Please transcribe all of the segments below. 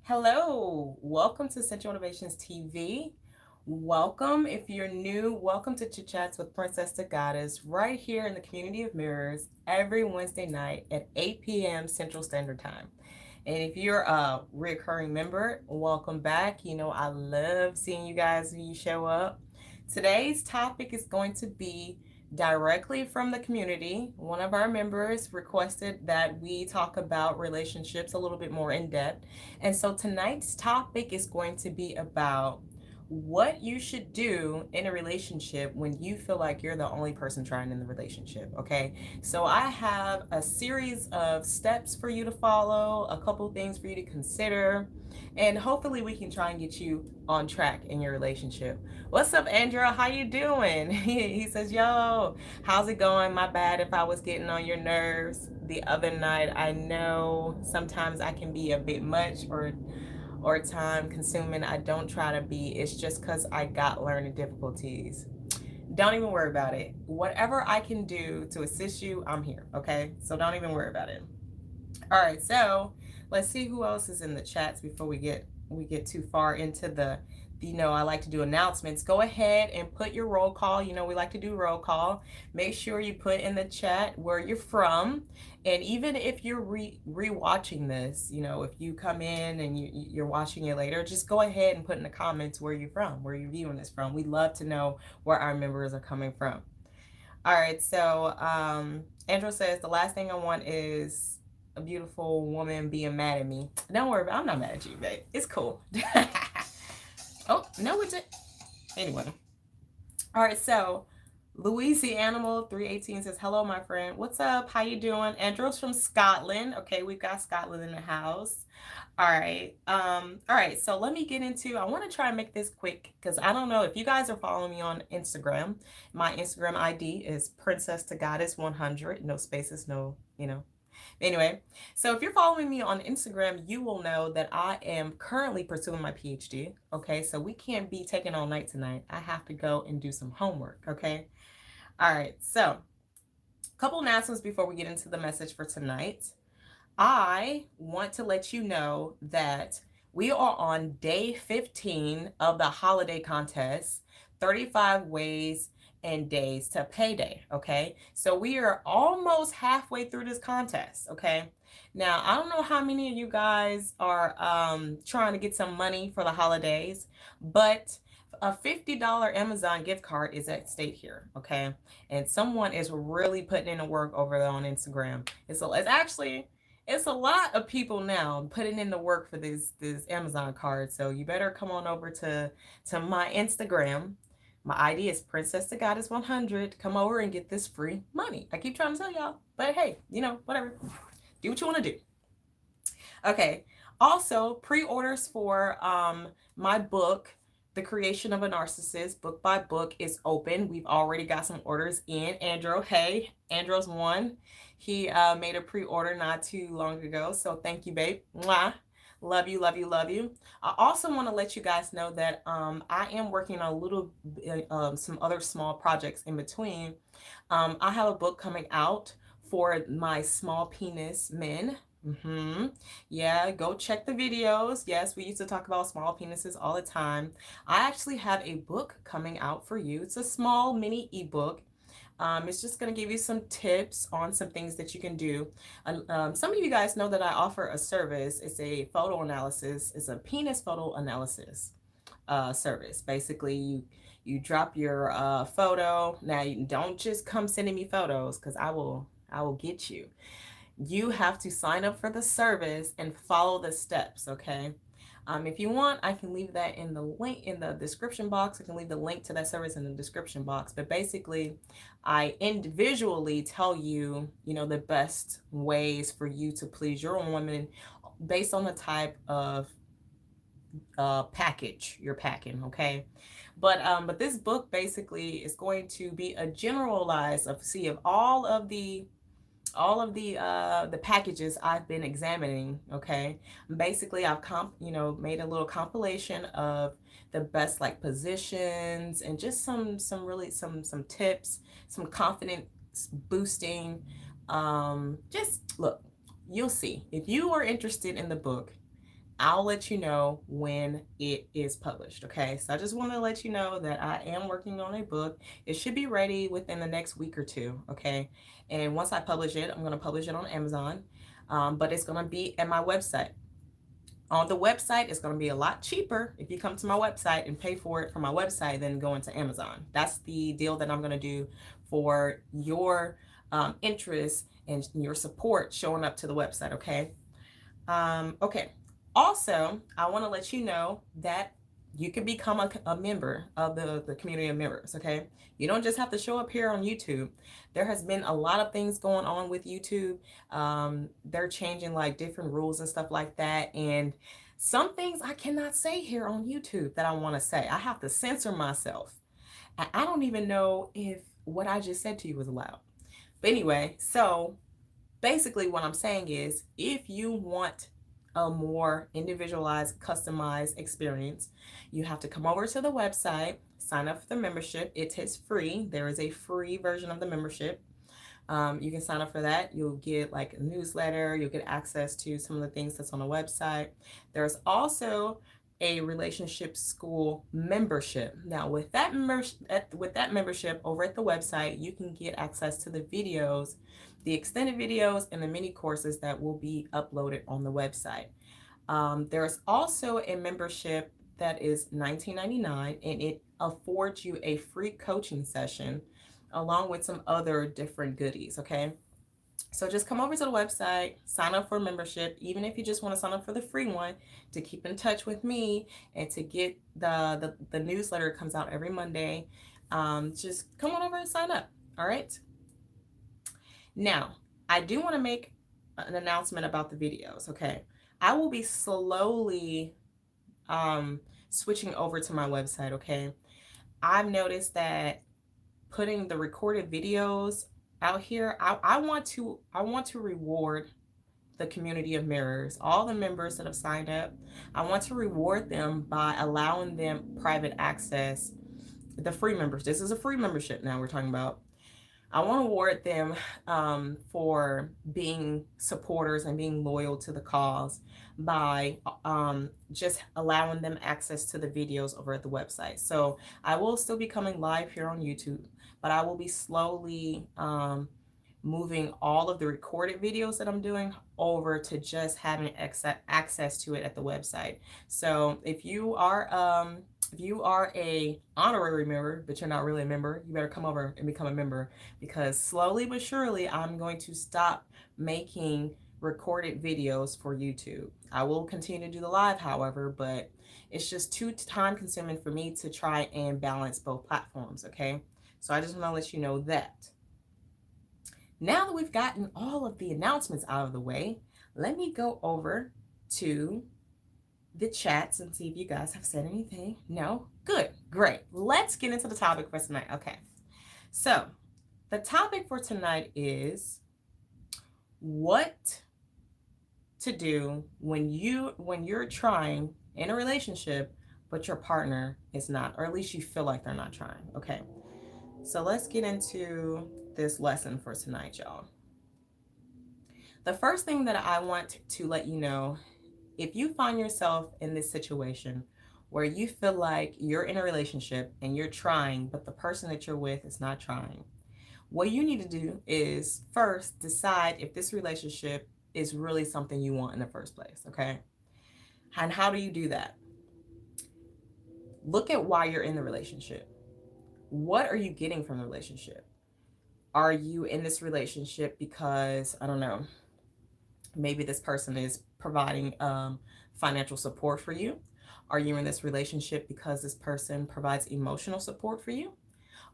Hello, welcome to Central Innovations TV. Welcome if you're new. Welcome to Chit Chats with Princess to Goddess right here in the Community of Mirrors every Wednesday night at 8 p.m. Central Standard Time. And if you're a recurring member, welcome back. You know, I love seeing you guys when you show up. Today's topic is going to be directly from the community. One of our members requested that we talk about relationships a little bit more in depth. And so tonight's topic is going to be about what you should do in a relationship when you feel like you're the only person trying in the relationship. Okay, so I have a series of steps for you to follow, a couple things for you to consider, and hopefully we can try and get you on track in your relationship. What's up, Andrew? How you doing? He says, yo, how's it going? My bad if I was getting on your nerves the other night. I know sometimes I can be a bit much or time consuming. I don't try to be. It's just because I got learning difficulties. Don't even worry about it. Whatever I can do to assist you, I'm here. Okay, so don't even worry about it. All right, so let's see who else is in the chats before we get too far into the I like to do announcements. Go ahead and put your roll call. We like to do roll call. Make sure you put in the chat where you're from. And even if you're re-watching this, if you come in and you're watching it later, just go ahead and put in the comments where you're from, where you're viewing this from. We'd love to know where our members are coming from. All right, so Andrew says the last thing I want is a beautiful woman being mad at me. Don't worry, I'm not mad at you, babe. It's cool. Oh, no, it's it. Anyway. All right, so Louise Animal 318 says, hello, my friend. What's up? How you doing? Andrew's from Scotland. Okay, we've got Scotland in the house. All right. All right, so let me get into, I want to try and make this quick because I don't know if you guys are following me on Instagram. My Instagram ID is Princess to Goddess 100. No spaces, no. Anyway, so if you're following me on Instagram, you will know that I am currently pursuing my PhD. Okay, so we can't be taking all night tonight. I have to go and do some homework. Okay. All right, so a couple announcements before we get into the message for tonight. I want to let you know that we are on day 15 of the holiday contest, 35 ways and days to payday. Okay, so we are almost halfway through this contest. Okay, now I don't know how many of you guys are trying to get some money for the holidays, but a $50 Amazon gift card is at stake here. Okay, and someone is really putting in the work over there on Instagram. It's a lot of people now putting in the work for this Amazon card. So you better come on over to my Instagram. My ID is Princess the Goddess 100. Come over and get this free money. I keep trying to tell y'all, but hey, whatever. Do what you want to do. Okay. Also, pre-orders for my book, The Creation of a Narcissist, book by book, is open. We've already got some orders in. Andrew, hey, Andrew's one. He made a pre-order not too long ago. So thank you, babe. Mwah. Love you, love you, love you. I also want to let you guys know that I am working on a little, some other small projects in between. I have a book coming out for my small penis men. Yeah, go check the videos. Yes, we used to talk about small penises all the time. I actually have a book coming out for you. It's a small mini ebook. It's just going to give you some tips on some things that you can do. Some of you guys know that I offer a service. It's a photo analysis. It's a penis photo analysis service. Basically, you drop your photo. Now, you don't just come sending me photos because I will get you. You have to sign up for the service and follow the steps. Okay. If you want, I can leave that in the link in the description box. I can leave the link to that service in the description box. But basically, I individually tell you, the best ways for you to please your own woman based on the type of package you're packing. Okay. But this book basically is going to be a generalized of all of the packages I've been examining. Okay, basically I've made a little compilation of the best like positions and just some really some tips, some confidence boosting. Just look, you'll see if you are interested in the book. I'll let you know when it is published. Okay. So I just want to let you know that I am working on a book. It should be ready within the next week or two. Okay. And once I publish it, I'm going to publish it on Amazon. But it's going to be at my website. On the website, it's going to be a lot cheaper if you come to my website and pay for it from my website than going to Amazon. That's the deal that I'm going to do for your interest and your support showing up to the website. Okay. Okay. Also, I want to let you know that you can become a member of the community of members. Okay. You don't just have to show up here on YouTube. There has been a lot of things going on with YouTube. They're changing like different rules and stuff like that. And some things I cannot say here on YouTube that I want to say. I have to censor myself. And I don't even know if what I just said to you was allowed. But anyway, so basically what I'm saying is if you want a more individualized, customized experience, you have to come over to the website, sign up for the membership. It is free. There is a free version of the membership. You can sign up for that. You'll get like a newsletter. You'll get access to some of the things that's on the website. There's also a relationship school membership. Now, with that membership over at the website, you can get access to the videos, the extended videos, and the mini courses that will be uploaded on the website. There's also a membership that is $19.99, and it affords you a free coaching session along with some other different goodies. Okay. So just come over to the website, sign up for a membership, even if you just want to sign up for the free one to keep in touch with me and to get the newsletter comes out every Monday. Just come on over and sign up. All right. Now, I do want to make an announcement about the videos. Okay. I will be slowly switching over to my website. Okay. I've noticed that putting the recorded videos out here, I want to reward the community of mirrors, all the members that have signed up. I want to reward them by allowing them private access. The free members, this is a free membership now we're talking about. I want to reward them for being supporters and being loyal to the cause by just allowing them access to the videos over at the website. So I will still be coming live here on YouTube, but I will be slowly moving all of the recorded videos that I'm doing over to just having access to it at the website. So if you are a honorary member, but you're not really a member, you better come over and become a member, because slowly but surely I'm going to stop making recorded videos for YouTube. I will continue to do the live, however, but it's just too time consuming for me to try and balance both platforms. Okay. So I just want to let you know that. Now that we've gotten all of the announcements out of the way, let me go over to the chats and see if you guys have said anything. No? Good. Great. Let's get into the topic for tonight. Okay. So the topic for tonight is what to do when you're trying in a relationship, but your partner is not, or at least you feel like they're not trying. Okay. So let's get into this lesson for tonight, y'all. The first thing that I want to let you know, if you find yourself in this situation where you feel like you're in a relationship and you're trying, but the person that you're with is not trying, what you need to do is first decide if this relationship is really something you want in the first place. Okay. And how do you do that? Look at why you're in the relationship. What are you getting from the relationship? Are you in this relationship because, I don't know, maybe this person is providing financial support for you? Are you in this relationship because this person provides emotional support for you?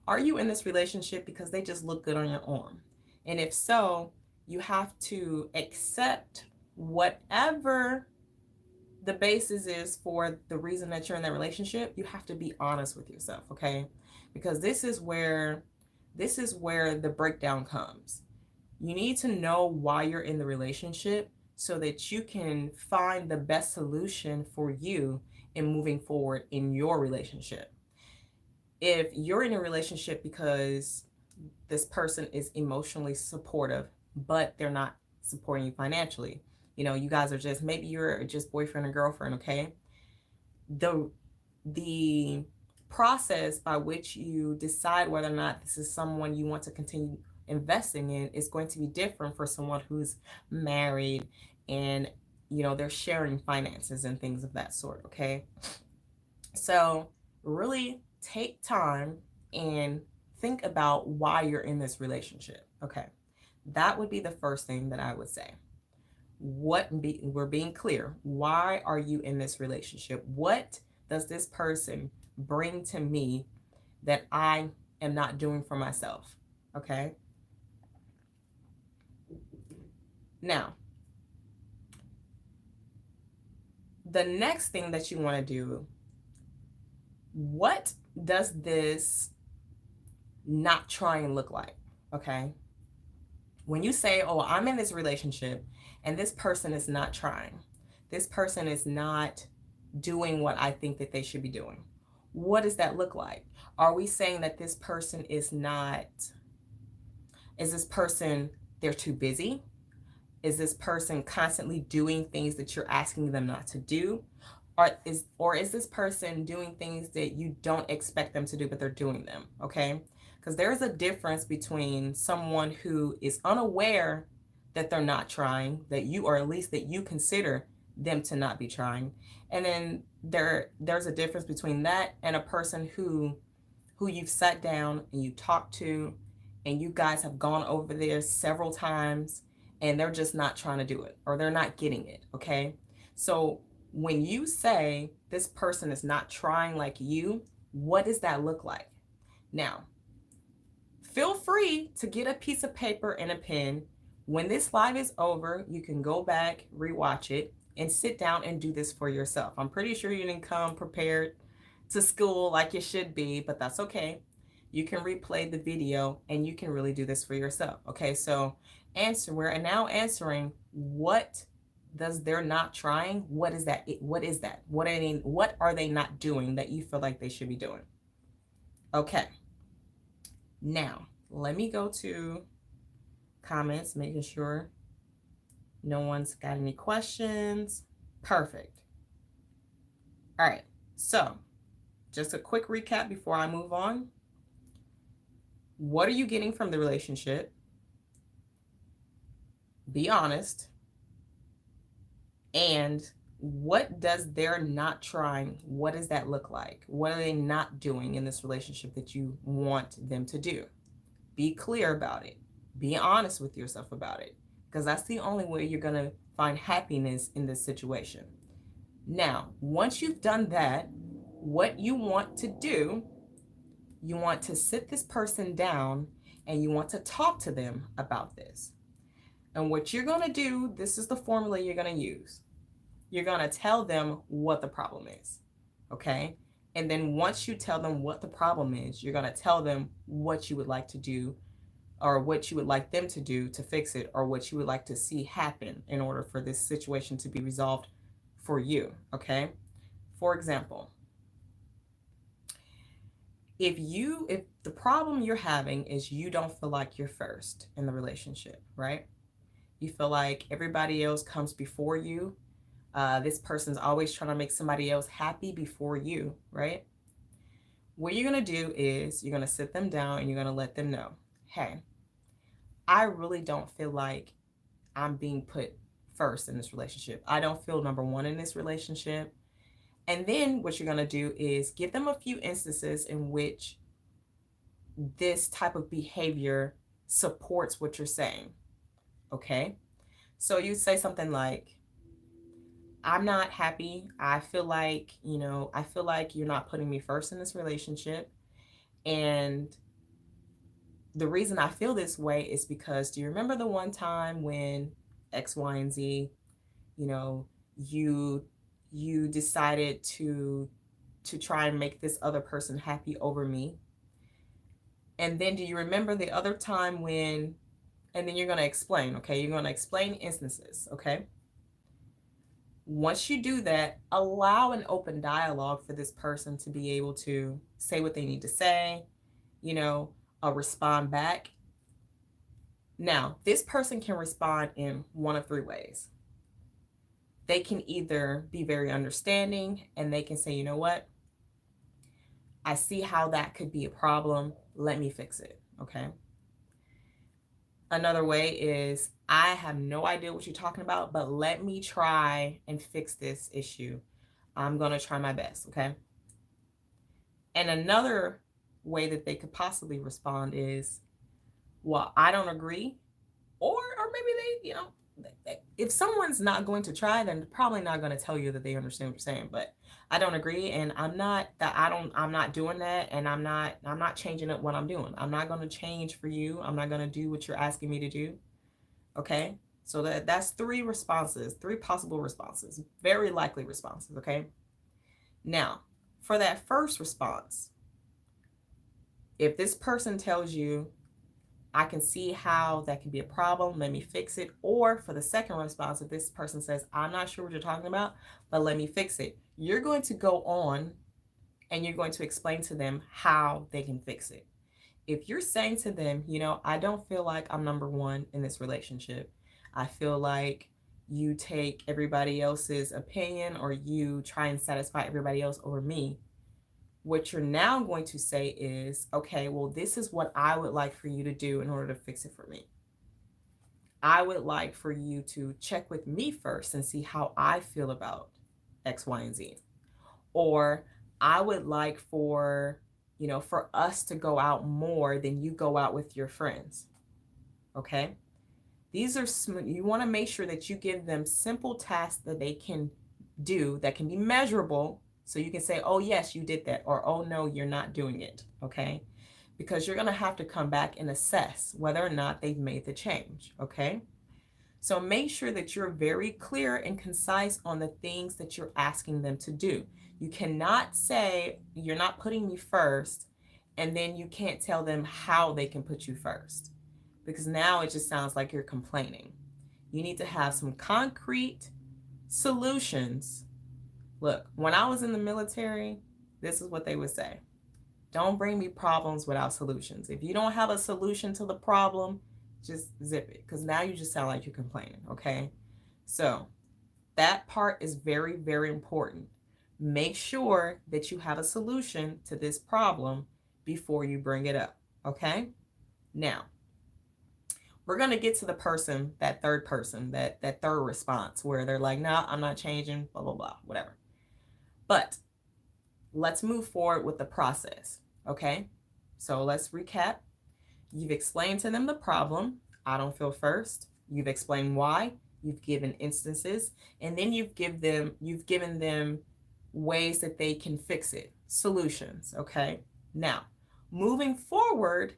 Are you in this relationship because they just look good on your arm? And if so, you have to accept whatever the basis is for the reason that you're in that relationship. You have to be honest with yourself, okay? Because this is where the breakdown comes. You need to know why you're in the relationship so that you can find the best solution for you in moving forward in your relationship. If you're in a relationship because this person is emotionally supportive, but they're not supporting you financially, you guys are just, maybe you're just boyfriend and girlfriend, okay? The process by which you decide whether or not this is someone you want to continue investing in is going to be different for someone who's married and they're sharing finances and things of that sort, okay? So really take time and think about why you're in this relationship, okay? That would be the first thing that I would say. We're being clear. Why are you in this relationship? What does this person bring to me that I am not doing for myself? Okay. Now, the next thing that you want to do, what does this not trying look like? Okay. When you say, oh, I'm in this relationship and this person is not trying, this person is not doing what I think that they should be doing, what does that look like? Are we saying that this person is this person, they're too busy? Is this person constantly doing things that you're asking them not to do? Or is this person doing things that you don't expect them to do, but they're doing them, okay? Because there's a difference between someone who is unaware that they're not trying, or at least that you consider them to not be trying. And then there's a difference between that and a person who you've sat down and you talked to, and you guys have gone over there several times, and they're just not trying to do it, or they're not getting it, okay? So when you say this person is not trying like you, what does that look like? Now, feel free to get a piece of paper and a pen. When this live is over, you can go back, rewatch it, and sit down and do this for yourself. I'm pretty sure you didn't come prepared to school like you should be, but that's okay. You can replay the video and you can really do this for yourself. Okay, so we're now answering, what does they're not trying? What is that? What is that? What are they not doing that you feel like they should be doing? Okay. Now, let me go to comments, making sure no one's got any questions. Perfect. All right. So, just a quick recap before I move on. What are you getting from the relationship? Be honest. And what does they're not trying, what does that look like? What are they not doing in this relationship that you want them to do? Be clear about it. Be honest with yourself about it, because that's the only way you're going to find happiness in this situation. Now, once you've done that, what you want to do, you want to sit this person down and you want to talk to them about this. And what you're going to do, this is the formula you're going to use. You're going to tell them what the problem is, okay? And then once you tell them what the problem is, you're going to tell them what you would like to do, or what you would like them to do to fix it, or what you would like to see happen in order for this situation to be resolved for you, okay? For example, if the problem you're having is you don't feel like you're first in the relationship, right? You feel like everybody else comes before you. This person's always trying to make somebody else happy before you, right? What you're going to do is you're going to sit them down and you're going to let them know, hey, I really don't feel like I'm being put first in this relationship. I don't feel number one in this relationship. And then what you're going to do is give them a few instances in which this type of behavior supports what you're saying. Okay? So you say something like, I'm not happy. I feel like you're not putting me first in this relationship. And the reason I feel this way is because, do you remember the one time when X, Y, and Z, you decided to try and make this other person happy over me? And then do you remember the other time when, and then you're going to explain, okay? You're going to explain instances, okay? Once you do that, allow an open dialogue for this person to be able to say what they need to say, respond back. Now, this person can respond in one of three ways. they can either be very understanding and they can say, you know what, I see how that could be a problem. Let me fix it. Okay. Another way is, I have no idea what you're talking about, but let me try and fix this issue. I'm going to try my best. Okay. And another way that they could possibly respond is, well, I don't agree. Or maybe they, if someone's not going to try, then they're probably not going to tell you that they understand what you're saying. But I don't agree, and I'm not doing that, and I'm not changing up what I'm doing. I'm not going to change for you. I'm not going to do what you're asking me to do. Okay? So that's three possible responses, very likely responses. Okay? Now, for that first response, if this person tells you, I can see how that can be a problem, let me fix it. Or for the second response, if this person says, I'm not sure what you're talking about, but let me fix it, you're going to go on and you're going to explain to them how they can fix it. If you're saying to them, I don't feel like I'm number one in this relationship. I feel like you take everybody else's opinion, or you try and satisfy everybody else over me. What you're now going to say is, okay, well, this is what I would like for you to do in order to fix it for me. I would like for you to check with me first and see how I feel about X, Y, and Z. Or I would like for us to go out more than you go out with your friends. Okay? These are, you want to make sure that you give them simple tasks that they can do, that can be measurable. So you can say, oh, yes, you did that. Or, oh, no, you're not doing it. Okay? Because you're going to have to come back and assess whether or not they've made the change. Okay? So make sure that you're very clear and concise on the things that you're asking them to do. You cannot say, you're not putting me first, and then you can't tell them how they can put you first. Because now it just sounds like you're complaining. You need to have some concrete solutions. Look, when I was in the military, this is what they would say. Don't bring me problems without solutions. If you don't have a solution to the problem, just zip it, because now you just sound like you're complaining. Okay? So that part is very, very important. Make sure that you have a solution to this problem before you bring it up. Okay? Now, we're going to get to the person, that third response where they're like, no, I'm not changing, blah, blah, blah, whatever. But let's move forward with the process. Okay? So let's recap. You've explained to them the problem. I don't feel first. You've explained why. You've given instances, and then you've given them ways that they can fix it, solutions. Okay? Now, moving forward,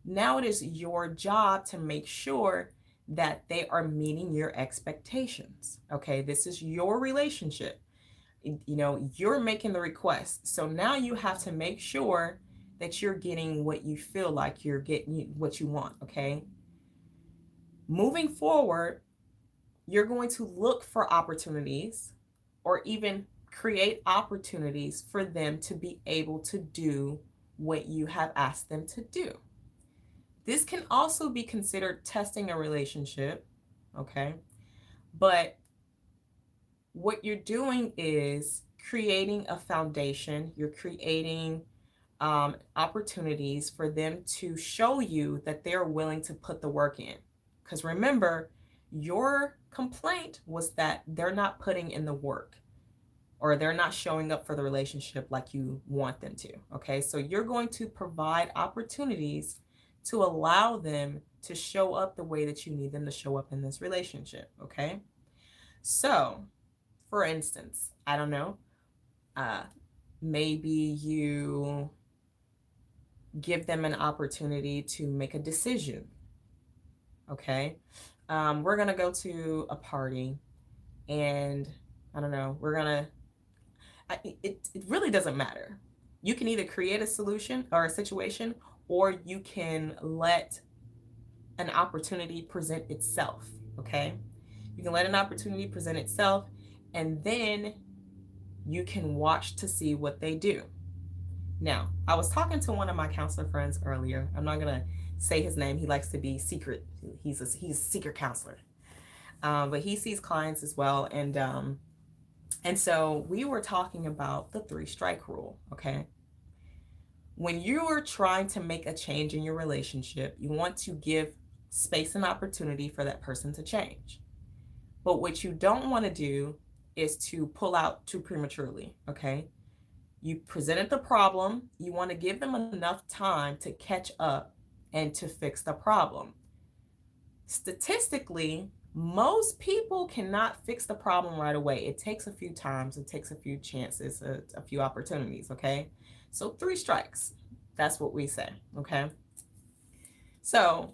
now it is your job to make sure that they are meeting your expectations. Okay? This is your relationship. You're making the request. So now you have to make sure that you're getting what you feel like you're getting, what you want. Okay? Moving forward, you're going to look for opportunities, or even create opportunities for them to be able to do what you have asked them to do. This can also be considered testing a relationship. Okay? But what you're doing is creating a foundation. You're creating opportunities for them to show you that they're willing to put the work in. Because remember, your complaint was that they're not putting in the work, or they're not showing up for the relationship like you want them to. Okay, so you're going to provide opportunities to allow them to show up the way that you need them to show up in this relationship. Okay, so for instance, I don't know, maybe you give them an opportunity to make a decision. Okay, we're gonna go to a party, and I don't know, it really doesn't matter. You can either create a solution or a situation, or you can let an opportunity present itself. Okay, you can let an opportunity present itself, and then you can watch to see what they do. Now, I was talking to one of my counselor friends earlier. I'm not going to say his name. He likes to be secret. He's a secret counselor. But he sees clients as well. And so we were talking about the 3-strike rule, okay? When you are trying to make a change in your relationship, you want to give space and opportunity for that person to change. But what you don't want to do is to pull out too prematurely, okay? You presented the problem, you want to give them enough time to catch up and to fix the problem. Statistically, most people cannot fix the problem right away. It takes a few times, it takes a few chances, a few opportunities, okay? So 3 strikes, that's what we say, okay? So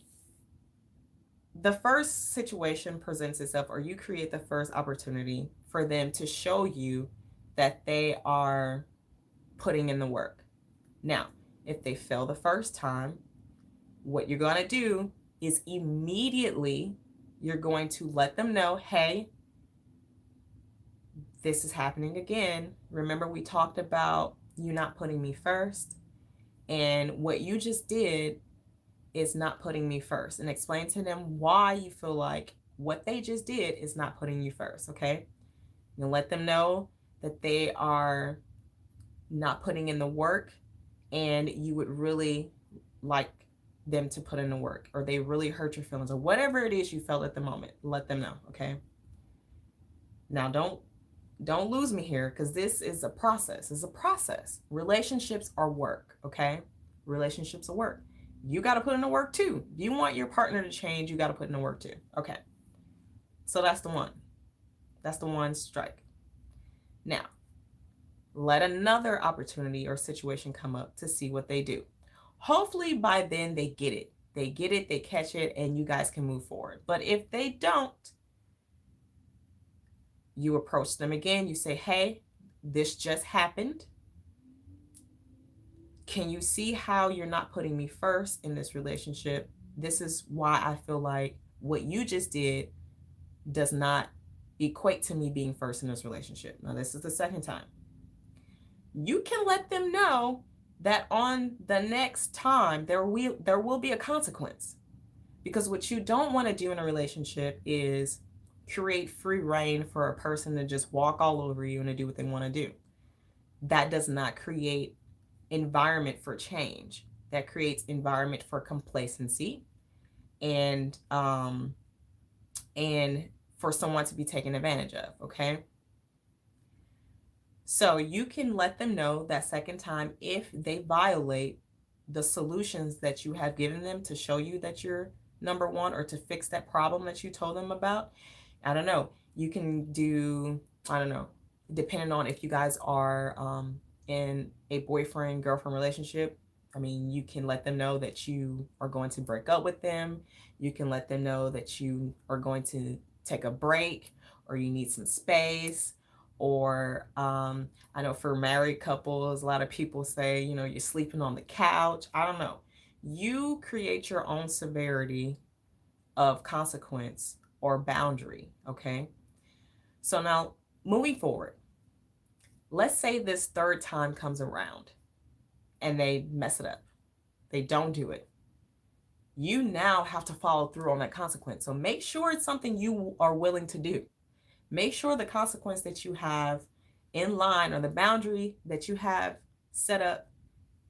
the first situation presents itself, or you create the first opportunity for them to show you that they are putting in the work. Now, if they fail the first time, what you're going to do is immediately you're going to let them know, hey, this is happening again. Remember, we talked about you not putting me first, and what you just did is not putting me first, and explain to them why you feel like what they just did is not putting you first, okay? And let them know that they are not putting in the work and you would really like them to put in the work, or they really hurt your feelings, or whatever it is you felt at the moment. Let them know, okay? Now don't lose me here, because this is a process. It's a process. Relationships are work, okay? Relationships are work. You got to put in the work too. If you want your partner to change, you got to put in the work too. Okay. So that's the one. That's the 1 strike. Now, let another opportunity or situation come up to see what they do. Hopefully by then they get it. They get it, they catch it, and you guys can move forward. But if they don't, you approach them again. You say, hey, this just happened. Can you see how you're not putting me first in this relationship? This is why I feel like what you just did does not equate to me being first in this relationship. Now, this is the second time. You can let them know that on the next time there will be a consequence. Because what you don't want to do in a relationship is create free reign for a person to just walk all over you and to do what they want to do. That does not create environment for change. That creates environment for complacency and for someone to be taken advantage of, okay? So you can let them know that second time if they violate the solutions that you have given them to show you that you're number one, or to fix that problem that you told them about. I don't know. You can do, I don't know, depending on if you guys are in a boyfriend-girlfriend relationship. I mean, you can let them know that you are going to break up with them. You can let them know that you are going to take a break, or you need some space. Or I know for married couples, a lot of people say, you know, you're sleeping on the couch. I don't know. You create your own severity of consequence or boundary, okay? So now, moving forward, let's say this third time comes around and they mess it up. They don't do it. You now have to follow through on that consequence. So make sure it's something you are willing to do. Make sure the consequence that you have in line, or the boundary that you have set up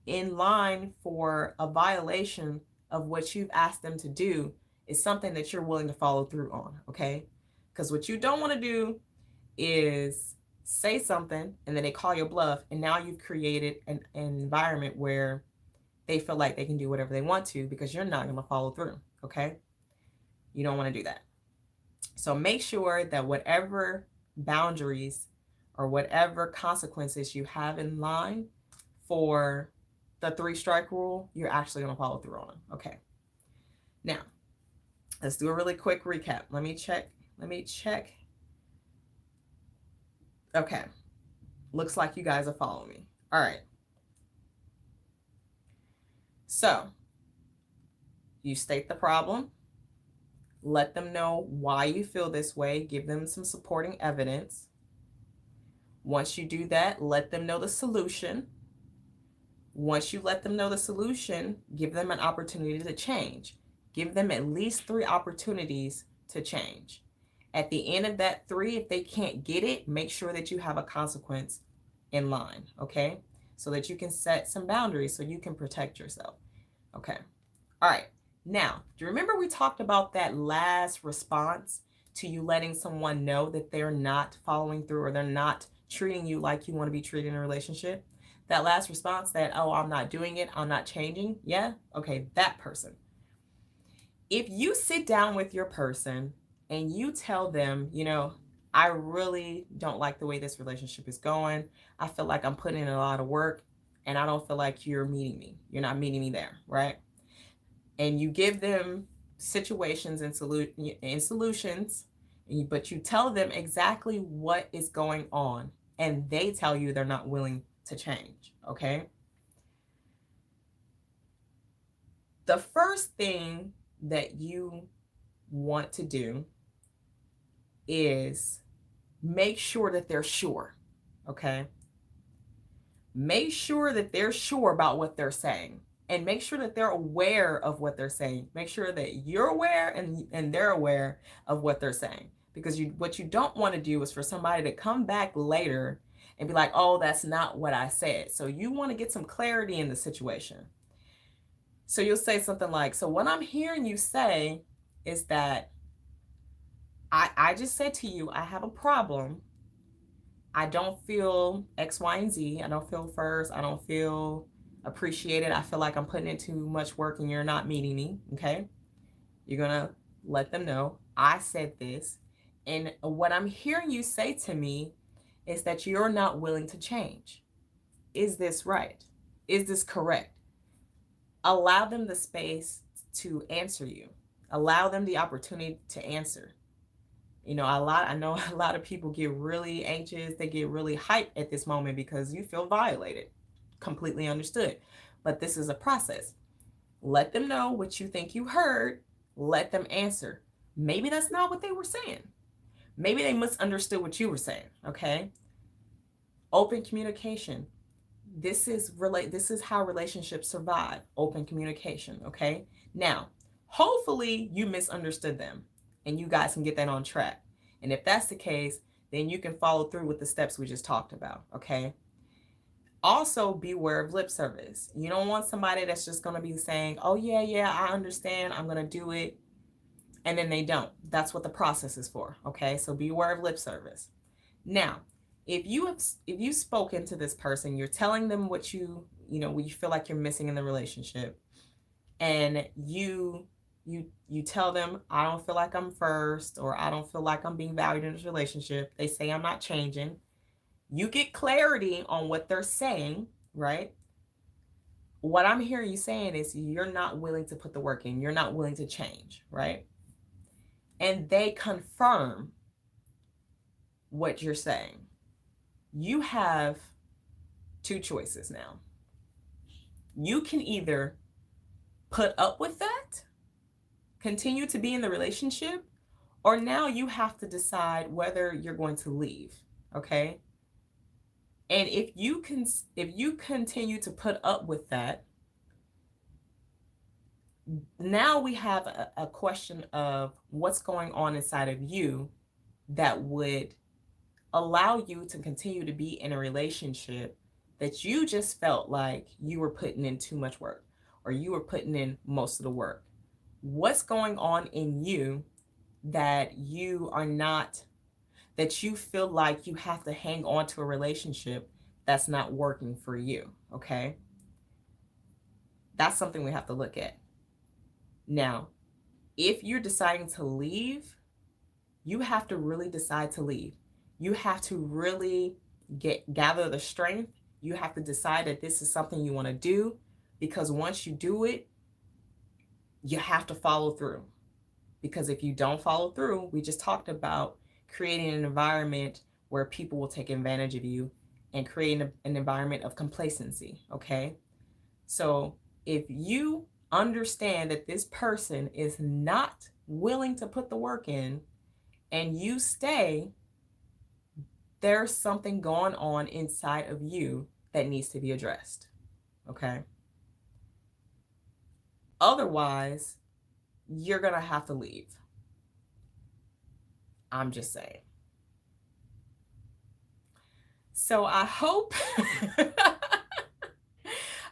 in line for a violation of what you've asked them to do, is something that you're willing to follow through on, okay? Because what you don't want to do is say something and then they call your bluff, and now you've created an environment where they feel like they can do whatever they want to because you're not going to follow through, okay? You don't want to do that. So make sure that whatever boundaries or whatever consequences you have in line for the 3-strike rule, you're actually going to follow through on them. Okay. Now, let's do a really quick recap. Let me check. Okay. Looks like you guys are following me. All right. So, you state the problem. Let them know why you feel this way. Give them some supporting evidence. Once you do that, let them know the solution. Once you let them know the solution, give them an opportunity to change. Give them at least 3 opportunities to change. At the end of that 3, if they can't get it, make sure that you have a consequence in line, okay? So that you can set some boundaries so you can protect yourself, okay? All right. Now, do you remember we talked about that last response to you letting someone know that they're not following through or they're not treating you like you want to be treated in a relationship? That last response that, oh, I'm not doing it, I'm not changing. Yeah? Okay, that person. If you sit down with your person and you tell them, I really don't like the way this relationship is going. I feel like I'm putting in a lot of work and I don't feel like you're meeting me. You're not meeting me there, right? And you give them situations and solutions, but you tell them exactly what is going on and they tell you they're not willing to change, okay? The first thing that you want to do is make sure that they're sure, okay? Make sure that they're sure about what they're saying and make sure that they're aware of what they're saying. Make sure that you're aware and they're aware of what they're saying. Because what you don't want to do is for somebody to come back later and be like, oh, that's not what I said. So you want to get some clarity in the situation. So you'll say something like, so what I'm hearing you say is that I just said to you, I have a problem. I don't feel X, Y, and Z. I don't feel first. I don't feel appreciated. I feel like I'm putting in too much work and you're not meeting me. Okay. You're going to let them know I said this. And what I'm hearing you say to me is that you're not willing to change. Is this right? Is this correct? Allow them the space to answer you. Allow them the opportunity to answer. I know a lot of people get really anxious. They get really hyped at this moment because you feel violated. Completely understood. But this is a process. Let them know what you think you heard. Let them answer. Maybe that's not what they were saying. Maybe they misunderstood what you were saying. Okay. Open communication. This is how relationships survive. Open communication. Okay. Now, hopefully you misunderstood them and you guys can get that on track. And if that's the case, then you can follow through with the steps we just talked about, okay? Also, beware of lip service. You don't want somebody that's just going to be saying, oh, yeah, I understand, I'm going to do it, and then they don't. That's what the process is for, okay? So beware of lip service. Now, if you've spoken to this person, you're telling them what you feel like you're missing in the relationship, and you tell them, I don't feel like I'm first, or I don't feel like I'm being valued in this relationship. They say I'm not changing. You get clarity on what they're saying, right? What I'm hearing you saying is you're not willing to put the work in. You're not willing to change, right? And they confirm what you're saying. You have 2 choices now. You can either put up with that, continue to be in the relationship, or now you have to decide whether you're going to leave, okay? And if you continue to put up with that, now we have a question of what's going on inside of you that would allow you to continue to be in a relationship that you just felt like you were putting in too much work or you were putting in most of the work. What's going on in you that you feel like you have to hang on to a relationship that's not working for you, okay? That's something we have to look at. Now, if you're deciding to leave, you have to really decide to leave. You have to really gather the strength. You have to decide that this is something you want to do, because once you do it, you have to follow through. Because if you don't follow through, we just talked about creating an environment where people will take advantage of you and creating an environment of complacency, okay? So if you understand that this person is not willing to put the work in and you stay, there's something going on inside of you that needs to be addressed, okay? Otherwise, you're going to have to leave. I'm just saying. So I hope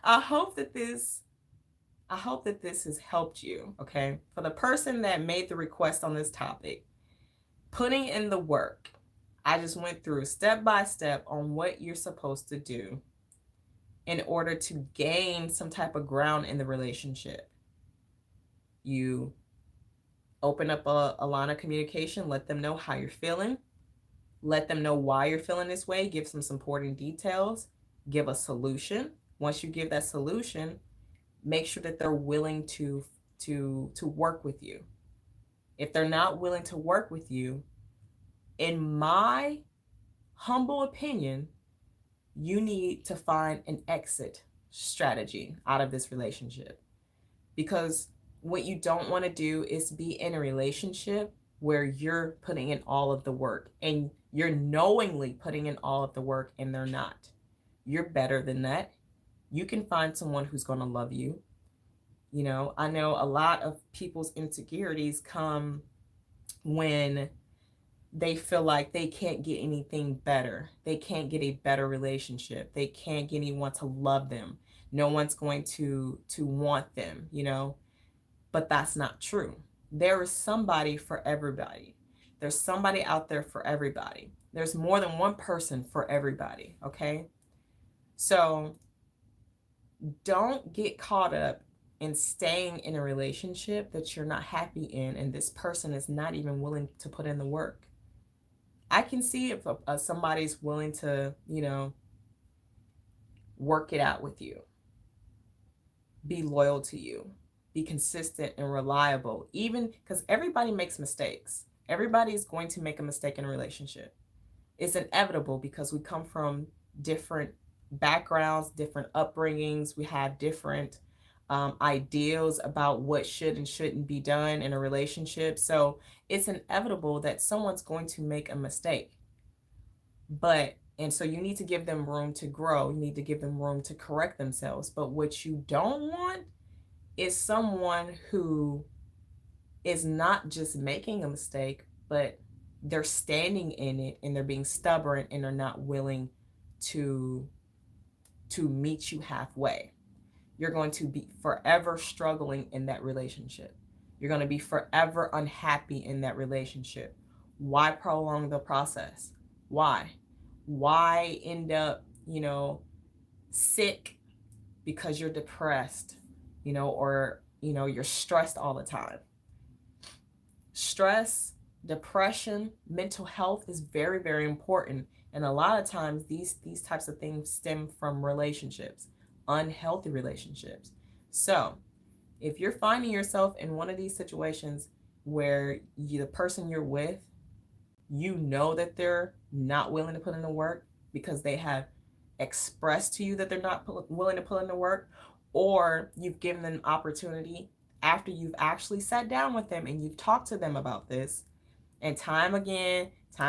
I hope that this has helped you, okay? For the person that made the request on this topic, putting in the work. I just went through step by step on what you're supposed to do in order to gain some type of ground in the relationship. You open up a line of communication, let them know how you're feeling, let them know why you're feeling this way, give some supporting details, give a solution. Once you give that solution, make sure that they're willing to work with you. If they're not willing to work with you, in my humble opinion, you need to find an exit strategy out of this relationship. Because what you don't want to do is be in a relationship where you're putting in all of the work and you're knowingly putting in all of the work and they're not. You're better than that. You can find someone who's going to love you. You know, I know a lot of people's insecurities come when they feel like they can't get anything better. They can't get a better relationship. They can't get anyone to love them. No one's going to want them, you know. But that's not true. There is somebody for everybody. There's somebody out there for everybody. There's more than one person for everybody, okay? So don't get caught up in staying in a relationship that you're not happy in and this person is not even willing to put in the work. I can see if somebody's willing to, you know, work it out with you, be loyal to you, be consistent and reliable, even because everybody makes mistakes. Everybody's going to make a mistake in a relationship. It's inevitable because we come from different backgrounds, different upbringings. We have different ideals about what should and shouldn't be done in a relationship. So it's inevitable that someone's going to make a mistake. And so you need to give them room to grow. You need to give them room to correct themselves. But what you don't want is someone who is not just making a mistake, but they're standing in it and they're being stubborn and they're not willing to meet you halfway. You're going to be forever struggling in that relationship. You're going to be forever unhappy in that relationship. Why prolong the process? Why end up, you know, sick because you're depressed, you know, or, you know, you're stressed all the time? Stress, depression, mental health is very, very important. And a lot of times these types of things stem from relationships, unhealthy relationships. So if you're finding yourself in one of these situations where the person you're with, you know that they're not willing to put in the work because they have expressed to you that they're not willing to put in the work, or you've given them opportunity after you've actually sat down with them and you've talked to them about this, and time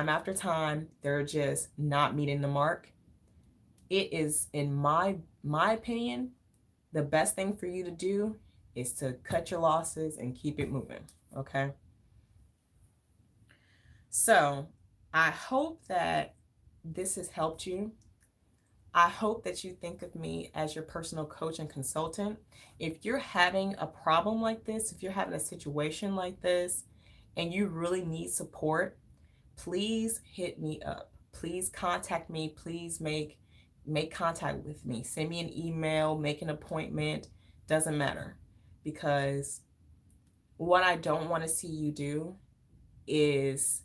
after time, they're just not meeting the mark, it is, in my opinion, the best thing for you to do is to cut your losses and keep it moving, okay? So I hope that this has helped you. I hope that you think of me as your personal coach and consultant. If you're having a problem like this, if you're having a situation like this, and you really need support, please hit me up. Please contact me. Please make contact with me. Send me an email, make an appointment, doesn't matter. Because what I don't want to see you do is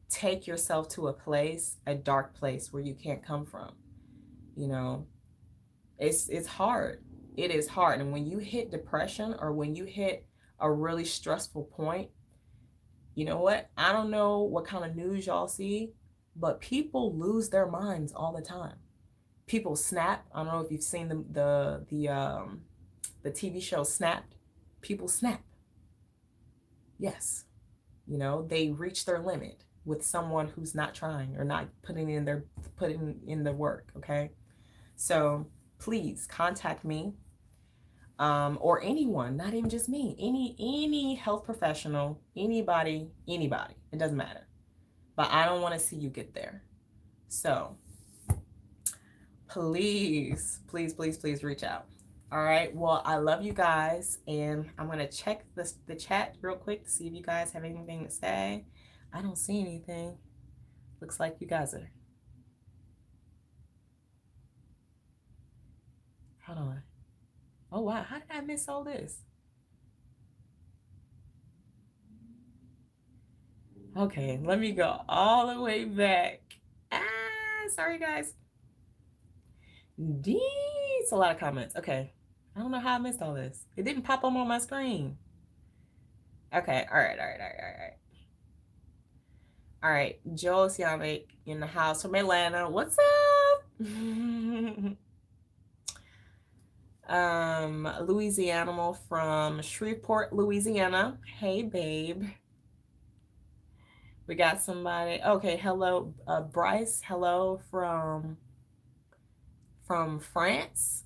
take yourself to a dark place where you can't come from. You know, it's hard. It is hard. And when you hit depression or when you hit a really stressful point, you know what? I don't know what kind of news y'all see, but people lose their minds all the time. People snap. I don't know if you've seen the TV show Snapped. People snap. Yes. You know, they reach their limit with someone who's not trying or not putting in the work, okay? So please contact me, or anyone, not even just me, any health professional, anybody, it doesn't matter. but I don't want to see you get there. So please, please, please, please reach out. All right. Well, I love you guys, and I'm gonna check the chat real quick to see if you guys have anything to say. I don't see anything. Looks like you guys are. Hold on. Oh wow, how did I miss all this? Okay, let me go all the way back. Sorry guys. It's a lot of comments. Okay. I don't know how I missed all this. It didn't pop up on my screen. Okay, all right, all right, all right, all right. All right, Joel Siamek in the house from Atlanta. What's up? Louisiana from Shreveport, Louisiana. Hey, babe. We got somebody. Okay, hello, Bryce. Hello from France,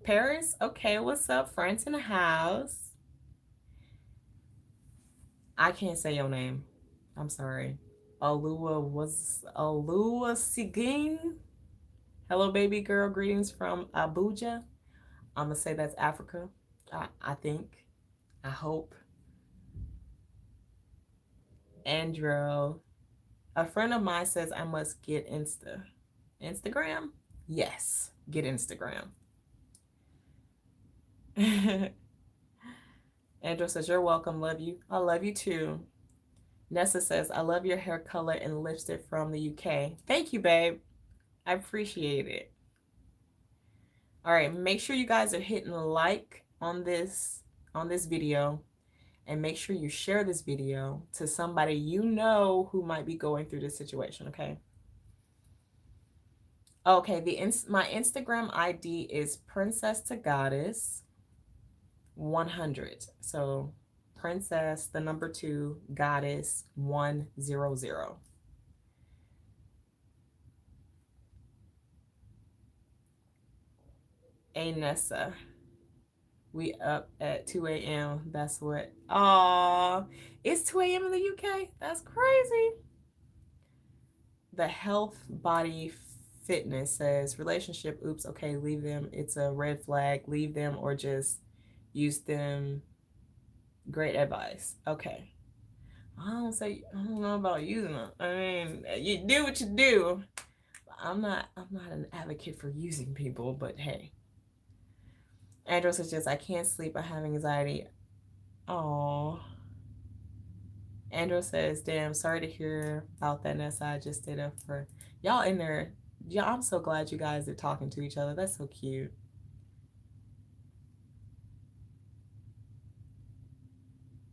Paris. Okay, what's up, France in the house? I can't say your name. I'm sorry. Alua Sigin. Hello, baby girl. Greetings from Abuja. I'm gonna say that's Africa. I think. I hope. Andrew. A friend of mine says I must get Instagram? Yes, get Instagram. Andrew says, you're welcome. Love you. I love you too. Nessa says, I love your hair color and lipstick from the UK. Thank you, babe. I appreciate it. All right, make sure you guys are hitting like on this video, and make sure you share this video to somebody you know who might be going through this situation, okay? Okay, my Instagram ID is Princess to Goddess 100. So Princess, the number 2, Goddess 100. Hey Nessa, we up at 2 a.m. That's what. Aw, it's 2 a.m. in the UK. That's crazy. The Health Body Fitness says relationship. Oops. Okay, leave them. It's a red flag. Leave them or just use them. Great advice. Okay. I don't know about using them. I mean, you do what you do. I'm not an advocate for using people, but hey. Andrew says, I can't sleep. I have anxiety. Oh. Andrew says, damn, sorry to hear about that, Nessa. I just did it for y'all in there. Yeah, I'm so glad you guys are talking to each other. That's so cute.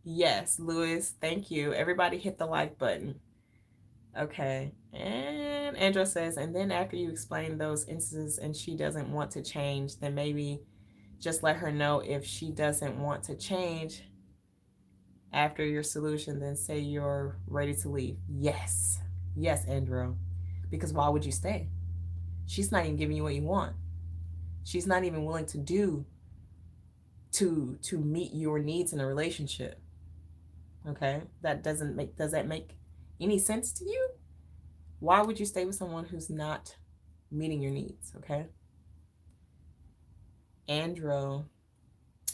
Yes, Lewis, thank you. Everybody hit the like button. Okay. And Andrew says, and then after you explain those instances and she doesn't want to change, then maybe just let her know if she doesn't want to change after your solution, then say you're ready to leave. Yes. Yes, Andrew. Because why would you stay? She's not even giving you what you want. She's not even willing to do to meet your needs in a relationship. Okay? Does that make any sense to you? Why would you stay with someone who's not meeting your needs? Okay? Andrew,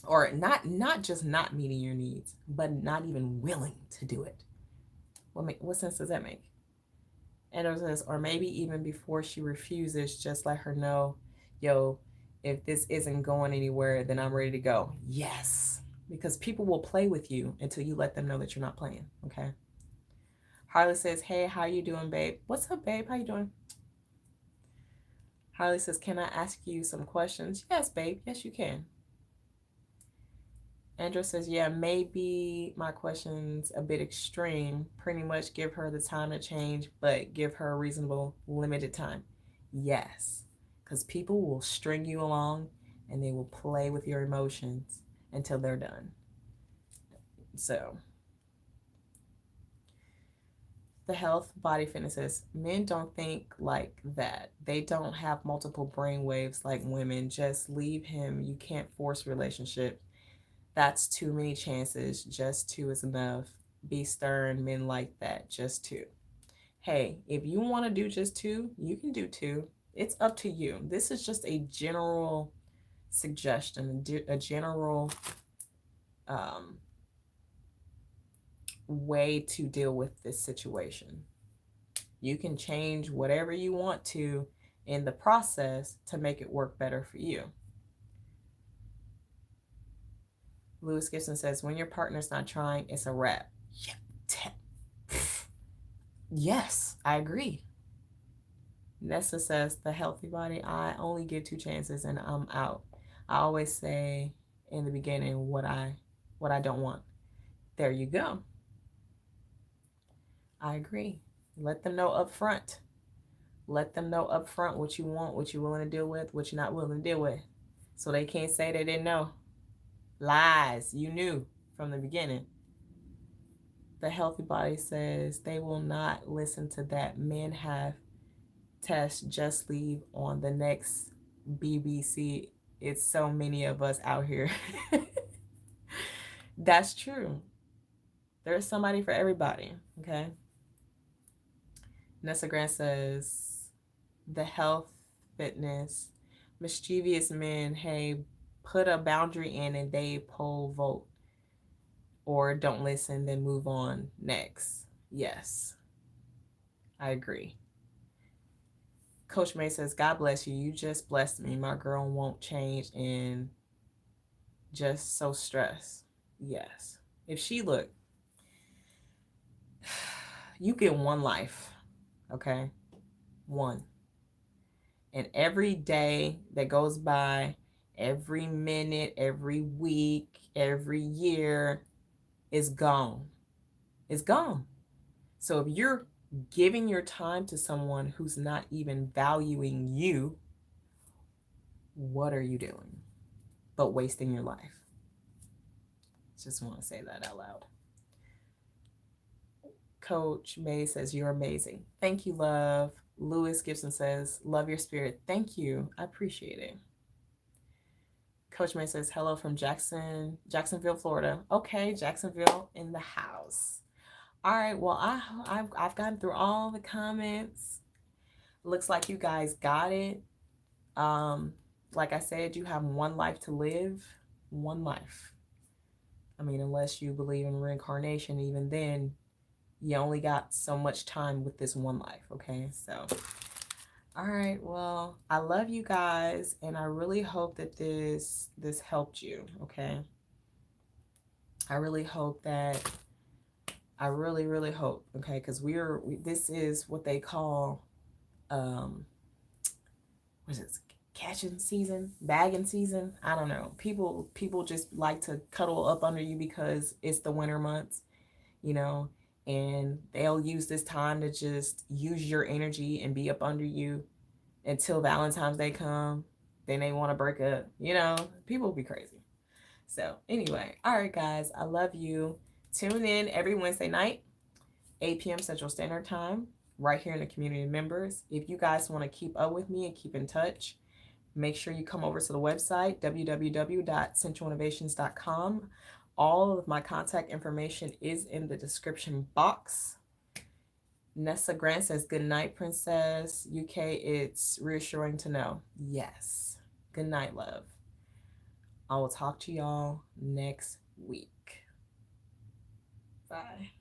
or not just not meeting your needs, but not even willing to do it. What sense does that make? Andrew says, or maybe even before she refuses, just let her know, yo, if this isn't going anywhere, then I'm ready to go. Yes, because people will play with you until you let them know that you're not playing. Okay. Harley says, hey, how you doing, babe? What's up, babe? How you doing? Harley says, can I ask you some questions? Yes, babe. Yes, you can. Andrew says, yeah, maybe my question's a bit extreme. Pretty much give her the time to change, but give her a reasonable, limited time. Yes, because people will string you along and they will play with your emotions until they're done. So, the Health Body Fitness says, men don't think like that. They don't have multiple brain waves like women. Just leave him. You can't force relationships. That's too many chances. Just 2 is enough. Be stern. Men like that. Just 2. Hey, if you want to do just 2, you can do 2. It's up to you. This is just a general suggestion, a general um, way to deal with this situation. You can change whatever you want to in the process to make it work better for you. Lewis Gibson says, when your partner's not trying, it's a wrap. Yes, I agree. Nessa says, the healthy body, I only give 2 chances and I'm out. I always say in the beginning what I don't want. There you go. I agree. Let them know up front. Let them know up front what you want, what you're willing to deal with, what you're not willing to deal with. So they can't say they didn't know. Lies. You knew from the beginning. The healthy body says they will not listen to that. Men have tests, just leave on the next BBC. It's so many of us out here. That's true. There's somebody for everybody, okay? Nessa Grant says, the health, fitness, mischievous men, hey, put a boundary in and they poll vote. Or don't listen, then move on next. Yes, I agree. Coach May says, God bless you. You just blessed me. My girl won't change and just so stressed. Yes. If she look, you get one life, okay? One. And every day that goes by, every minute, every week, every year is gone. It's gone. So if you're giving your time to someone who's not even valuing you, what are you doing but wasting your life? Just want to say that out loud. Coach May says, you're amazing. Thank you, love. Lewis Gibson says, love your spirit. Thank you. I appreciate it. Coach May says, hello from Jacksonville, Florida. Okay, Jacksonville in the house. All right, well, I've gotten through all the comments. Looks like you guys got it. Like I said, you have one life to live. One life. I mean, unless you believe in reincarnation, even then, you only got so much time with this one life, okay? So, all right, well, I love you guys, and I really hope that this helped you, okay? I really hope that, I really hope, okay? Because this is what they call, what is it? Catching season, bagging season. I don't know. People just like to cuddle up under you because it's the winter months, you know, and they'll use this time to just use your energy and be up under you until Valentine's Day come. Then they want to break up, you know. People will be crazy. So anyway, all right, guys, I love you. Tune in every Wednesday night, 8 p.m. Central Standard Time, right here in the community members. If you guys want to keep up with me and keep in touch, make sure you come over to the website, www.centralinnovations.com. All of my contact information is in the description box. Nessa Grant says, good night, Princess. UK, it's reassuring to know. Yes. Good night, love. I will talk to y'all next week. Bye.